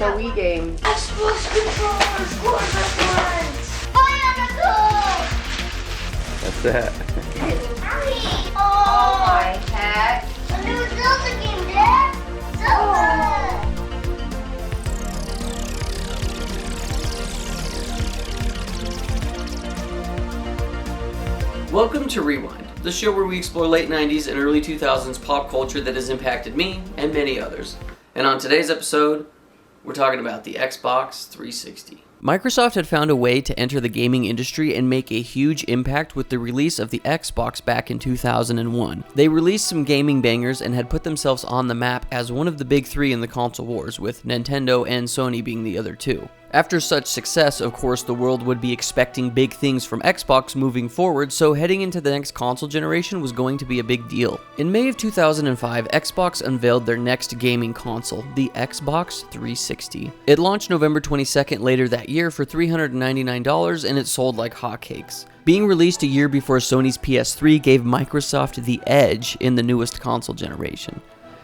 a Wii game. Xbox controllers, That's it. Oh my heck. A new Zelda game, Dad. Zelda. Welcome to Rewind, the show where we explore late 90s and early 2000s pop culture that has impacted me and many others. And on today's episode, we're talking about the Xbox 360. Microsoft had found a way to enter the gaming industry and make a huge impact with the release of the Xbox back in 2001. They released some gaming bangers and had put themselves on the map as one of the big three in the console wars, with Nintendo and Sony being the other two. After such success, of course, the world would be expecting big things from Xbox moving forward, so heading into the next console generation was going to be a big deal. In May of 2005, Xbox unveiled their next gaming console, the Xbox 360. It launched November 22nd later that year for $399, and it sold like hotcakes. Being released a year before Sony's PS3 gave Microsoft the edge in the newest console generation.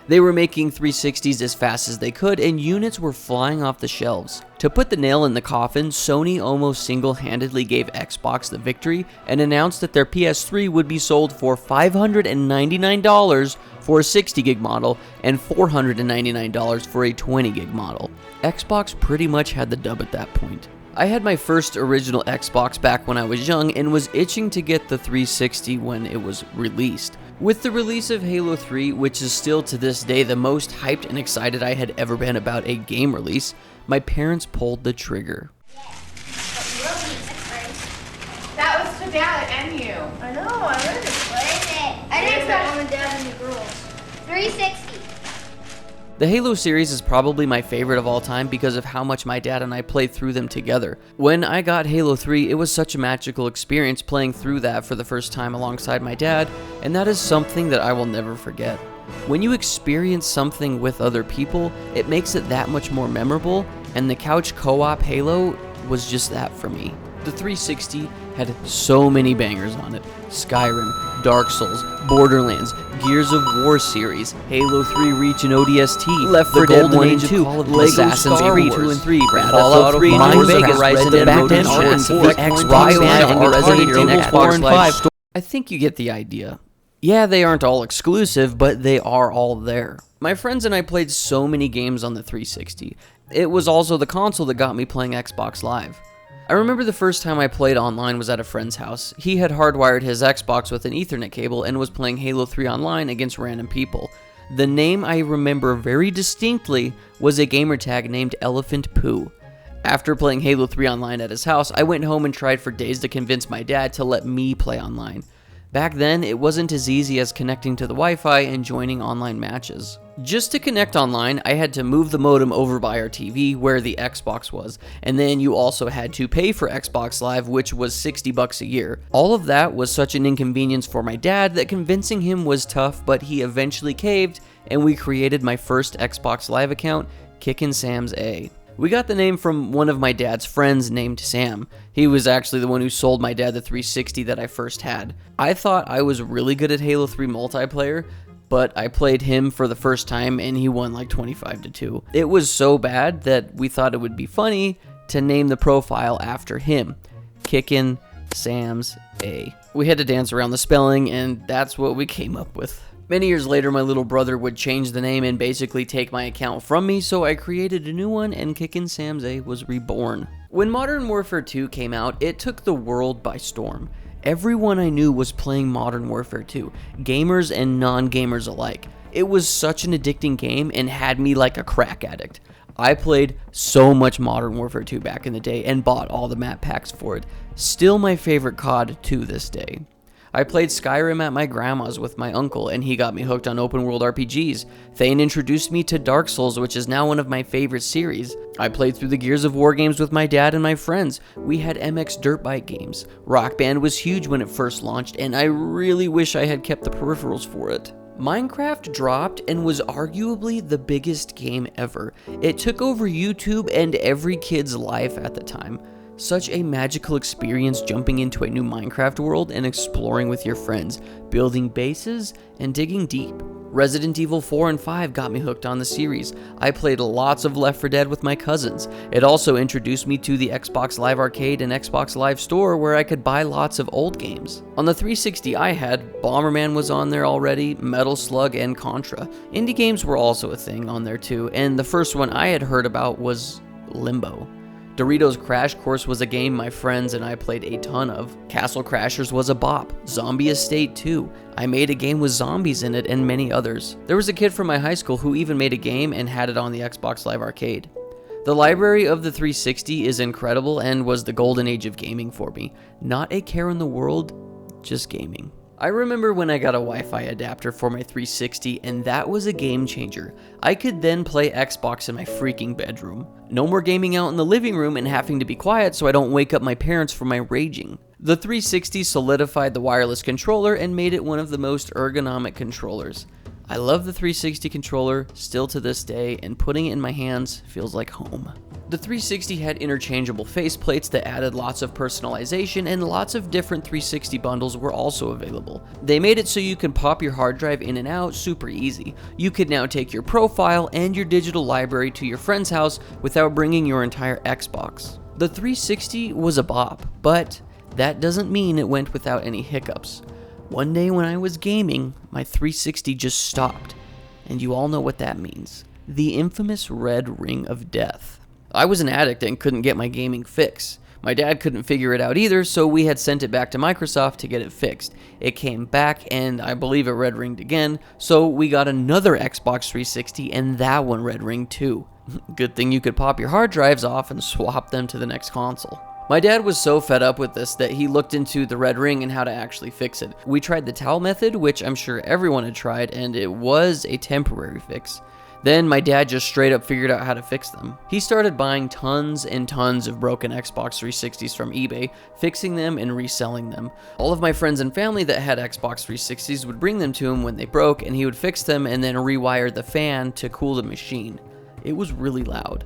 They were making 360s as fast as they could, and units were flying off the shelves. To put the nail in the coffin, Sony almost single-handedly gave Xbox the victory and announced that their PS3 would be sold for $599 for a 60-gig model and $499 for a 20-gig model. Xbox pretty much had the dub at that point. I had my first original Xbox back when I was young and was itching to get the 360 when it was released. With the release of Halo 3, which is still to this day the most hyped and excited I had ever been about a game release, my parents pulled the trigger. That was to Dad and you. I know, I learned it. What is it? I didn't know Mom and Dad and the girls. 360. The Halo series is probably my favorite of all time because of how much my dad and I played through them together. When I got Halo 3, it was such a magical experience playing through that for the first time alongside my dad, and that is something that I will never forget. When you experience something with other people, it makes it that much more memorable, and the couch co-op Halo was just that for me. The 360 had so many bangers on it. Skyrim, Dark Souls, Borderlands, Gears of War series, Halo 3 Reach and ODST, Left 4 Dead 1 and 2, Assassin's Creed 2 and 3, Fallout 3, New Vegas, Resident Evil 4, Xbox One, Resident Evil 4 and 5. I think you get the idea. Yeah, they aren't all exclusive, but they are all there. My friends and I played so many games on the 360. It was also the console that got me playing Xbox Live. I remember the first time I played online was at a friend's house. He had hardwired his Xbox with an Ethernet cable and was playing Halo 3 online against random people. The name I remember very distinctly was a gamertag named Elephant Poo. After playing Halo 3 online at his house, I went home and tried for days to convince my dad to let me play online. Back then, it wasn't as easy as connecting to the Wi-Fi and joining online matches. Just to connect online, I had to move the modem over by our TV where the Xbox was, and then you also had to pay for Xbox Live, which was $60 a year. All of that was such an inconvenience for my dad that convincing him was tough, but he eventually caved, and we created my first Xbox Live account, Kickin' Sam's A. We got the name from one of my dad's friends named Sam. He was actually the one who sold my dad the 360 that I first had. I thought I was really good at Halo 3 multiplayer, but I played him for the first time and he won like 25-2. It was so bad that we thought it would be funny to name the profile after him, Kickin' Sam's A. We had to dance around the spelling, and that's what we came up with. Many years later, my little brother would change the name and basically take my account from me, so I created a new one, and Kickin' Sam's A was reborn. When Modern Warfare 2 came out, it took the world by storm. Everyone I knew was playing Modern Warfare 2, gamers and non-gamers alike. It was such an addicting game and had me like a crack addict. I played so much Modern Warfare 2 back in the day and bought all the map packs for it. Still my favorite COD to this day. I played Skyrim at my grandma's with my uncle, and he got me hooked on open world RPGs. Thane introduced me to Dark Souls, which is now one of my favorite series. I played through the Gears of War games with my dad and my friends. We had MX Dirt Bike games. Rock Band was huge when it first launched, and I really wish I had kept the peripherals for it. Minecraft dropped and was arguably the biggest game ever. It took over YouTube and every kid's life at the time. Such a magical experience jumping into a new Minecraft world and exploring with your friends, building bases and digging deep. Resident Evil 4 and 5 got me hooked on the series. I played lots of Left 4 Dead with my cousins. It also introduced me to the Xbox Live Arcade and Xbox Live Store where I could buy lots of old games. On the 360 I had, Bomberman was on there already, Metal Slug, and Contra. Indie games were also a thing on there too, and the first one I had heard about was Limbo. Doritos Crash Course was a game my friends and I played a ton of. Castle Crashers was a bop. Zombie Estate 2. I made a game with zombies in it and many others. There was a kid from my high school who even made a game and had it on the Xbox Live Arcade. The library of the 360 is incredible and was the golden age of gaming for me. Not a care in the world, just gaming. I remember when I got a Wi-Fi adapter for my 360 and that was a game changer. I could then play Xbox in my freaking bedroom. No more gaming out in the living room and having to be quiet so I don't wake up my parents from my raging. The 360 solidified the wireless controller and made it one of the most ergonomic controllers. I love the 360 controller still to this day, and putting it in my hands feels like home. The 360 had interchangeable faceplates that added lots of personalization, and lots of different 360 bundles were also available. They made it so you could pop your hard drive in and out super easy. You could now take your profile and your digital library to your friend's house without bringing your entire Xbox. The 360 was a bop, but that doesn't mean it went without any hiccups. One day when I was gaming, my 360 just stopped, and you all know what that means. The infamous red ring of death. I was an addict and couldn't get my gaming fix. My dad couldn't figure it out either, so we had sent it back to Microsoft to get it fixed. It came back, and I believe it red ringed again, so we got another Xbox 360, and that one red ringed too. Good thing you could pop your hard drives off and swap them to the next console. My dad was so fed up with this that he looked into the red ring and how to actually fix it. We tried the towel method, which I'm sure everyone had tried, and it was a temporary fix. Then my dad just straight up figured out how to fix them. He started buying tons and tons of broken Xbox 360s from eBay, fixing them and reselling them. All of my friends and family that had Xbox 360s would bring them to him when they broke, and he would fix them and then rewire the fan to cool the machine. It was really loud.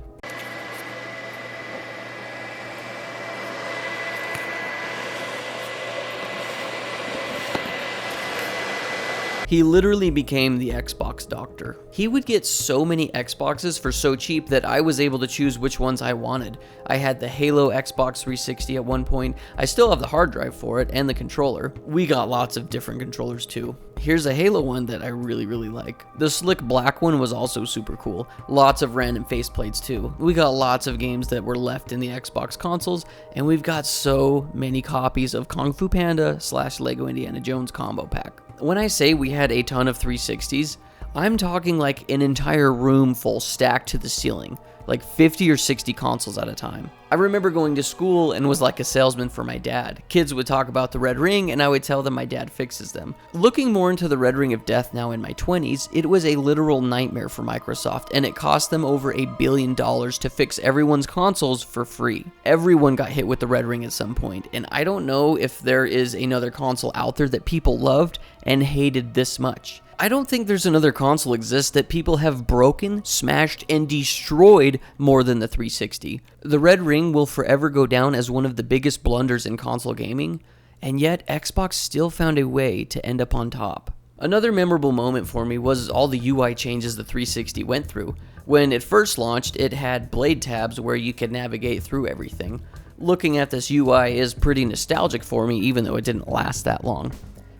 He literally became the Xbox doctor. He would get so many Xboxes for so cheap that I was able to choose which ones I wanted. I had the Halo Xbox 360 at one point. I still have the hard drive for it and the controller. We got lots of different controllers too. Here's a Halo one that I really like. The slick black one was also super cool. Lots of random faceplates too. We got lots of games that were left in the Xbox consoles, and we've got so many copies of Kung Fu Panda / Lego Indiana Jones combo pack. When I say we had a ton of 360s, I'm talking like an entire room full stacked to the ceiling, like 50 or 60 consoles at a time. I remember going to school and was like a salesman for my dad. Kids would talk about the red ring and I would tell them my dad fixes them. Looking more into the red ring of death now in my 20s, it was a literal nightmare for Microsoft, and it cost them over $1 billion to fix everyone's consoles for free. Everyone got hit with the red ring at some point, and I don't know if there is another console out there that people loved and hated this much. I don't think there's another console exists that people have broken, smashed, and destroyed more than the 360. The red ring will forever go down as one of the biggest blunders in console gaming, and yet Xbox still found a way to end up on top. Another memorable moment for me was all the UI changes the 360 went through. When it first launched, it had blade tabs where you could navigate through everything. Looking at this UI is pretty nostalgic for me, even though it didn't last that long.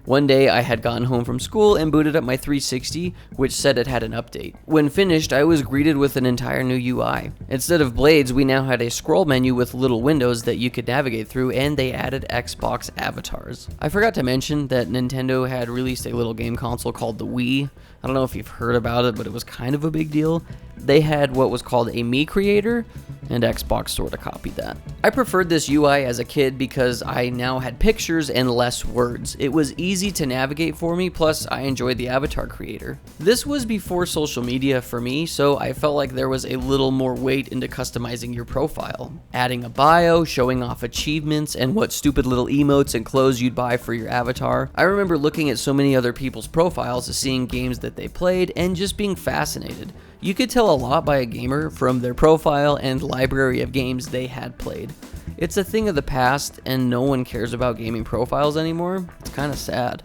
One day I had gotten home from school and booted up my 360, which said it had an update. When finished, I was greeted with an entire new UI. Instead of blades, we now had a scroll menu with little windows that you could navigate through, and they added Xbox avatars. I forgot to mention that Nintendo had released a little game console called the Wii. I don't know if you've heard about it, but it was kind of a big deal. They had what was called a Mii creator, and Xbox sort of copied that. I preferred this UI as a kid because I now had pictures and less words. It was easy to navigate for me, plus I enjoyed the avatar creator. This was before social media for me, so I felt like there was a little more weight into customizing your profile. Adding a bio, showing off achievements, and what stupid little emotes and clothes you'd buy for your avatar. I remember looking at so many other people's profiles, seeing games that they played, and just being fascinated. You could tell a lot by a gamer from their profile and library of games they had played. It's a thing of the past, and no one cares about gaming profiles anymore. It's kind of sad.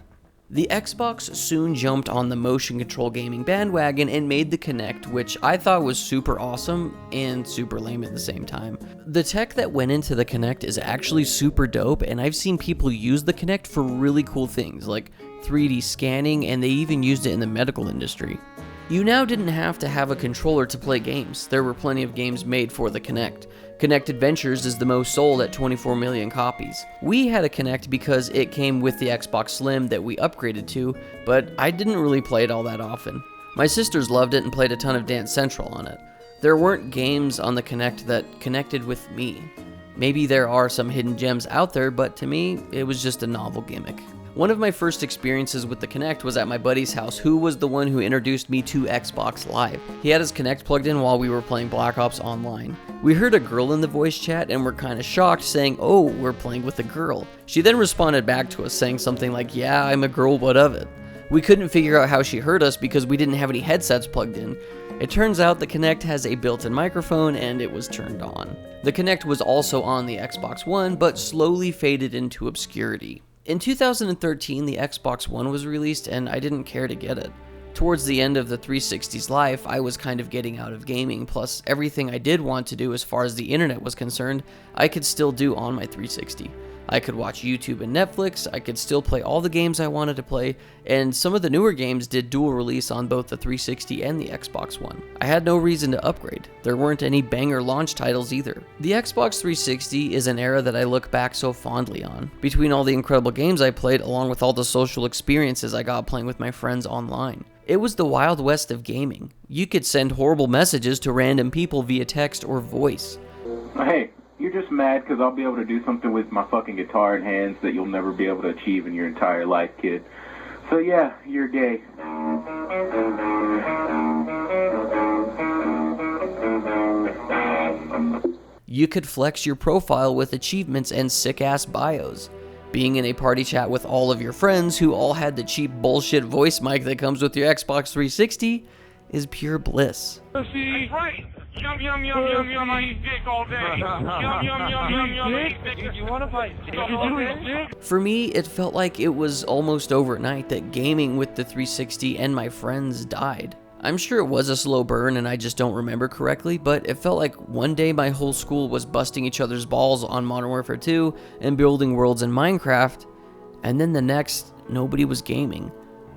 The Xbox soon jumped on the motion control gaming bandwagon and made the Kinect, which I thought was super awesome and super lame at the same time. The tech that went into the Kinect is actually super dope, and I've seen people use the Kinect for really cool things like 3D scanning, and they even used it in the medical industry. You now didn't have to have a controller to play games. There were plenty of games made for the Kinect. Kinect Adventures is the most sold at 24 million copies. We had a Kinect because it came with the Xbox Slim that we upgraded to, but I didn't really play it all that often. My sisters loved it and played a ton of Dance Central on it. There weren't games on the Kinect that connected with me. Maybe there are some hidden gems out there, but to me, it was just a novel gimmick. One of my first experiences with the Kinect was at my buddy's house, who was the one who introduced me to Xbox Live. He had his Kinect plugged in while we were playing Black Ops Online. We heard a girl in the voice chat and were kind of shocked, saying, "Oh, we're playing with a girl." She then responded back to us saying something like, "Yeah, I'm a girl, what of it?" We couldn't figure out how she heard us because we didn't have any headsets plugged in. It turns out the Kinect has a built-in microphone and it was turned on. The Kinect was also on the Xbox One, but slowly faded into obscurity. In 2013, the Xbox One was released and I didn't care to get it. Towards the end of the 360's life, I was kind of getting out of gaming, plus everything I did want to do as far as the internet was concerned, I could still do on my 360. I could watch YouTube and Netflix, I could still play all the games I wanted to play, and some of the newer games did dual release on both the 360 and the Xbox One. I had no reason to upgrade. There weren't any banger launch titles either. The Xbox 360 is an era that I look back so fondly on. Between all the incredible games I played, along with all the social experiences I got playing with my friends online. It was the Wild West of gaming. You could send horrible messages to random people via text or voice. Hey, you're just mad because I'll be able to do something with my fucking guitar in hands that you'll never be able to achieve in your entire life, kid. So yeah, you're gay. You could flex your profile with achievements and sick-ass bios. Being in a party chat with all of your friends who all had the cheap bullshit voice mic that comes with your Xbox 360 is pure bliss. That's right. Yum, yum, yum, yum, yum, I eat dick all day. Yum, yum, yum, yum, yum, I eat dick. You want to fight dick all day? For me, it felt like it was almost overnight that gaming with the 360 and my friends died. I'm sure it was a slow burn and I just don't remember correctly, but it felt like one day my whole school was busting each other's balls on Modern Warfare 2 and building worlds in Minecraft, and then the next, nobody was gaming.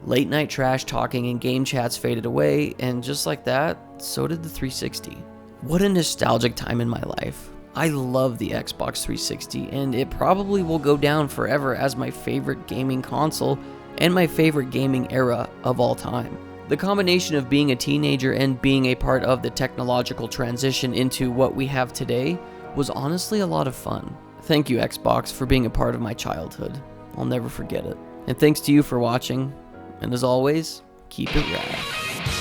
Late night trash talking and game chats faded away, and just like that, so did the 360. What a nostalgic time in my life. I love the Xbox 360, and it probably will go down forever as my favorite gaming console and my favorite gaming era of all time. The combination of being a teenager and being a part of the technological transition into what we have today was honestly a lot of fun. Thank you, Xbox, for being a part of my childhood. I'll never forget it. And thanks to you for watching. And as always, keep it rad.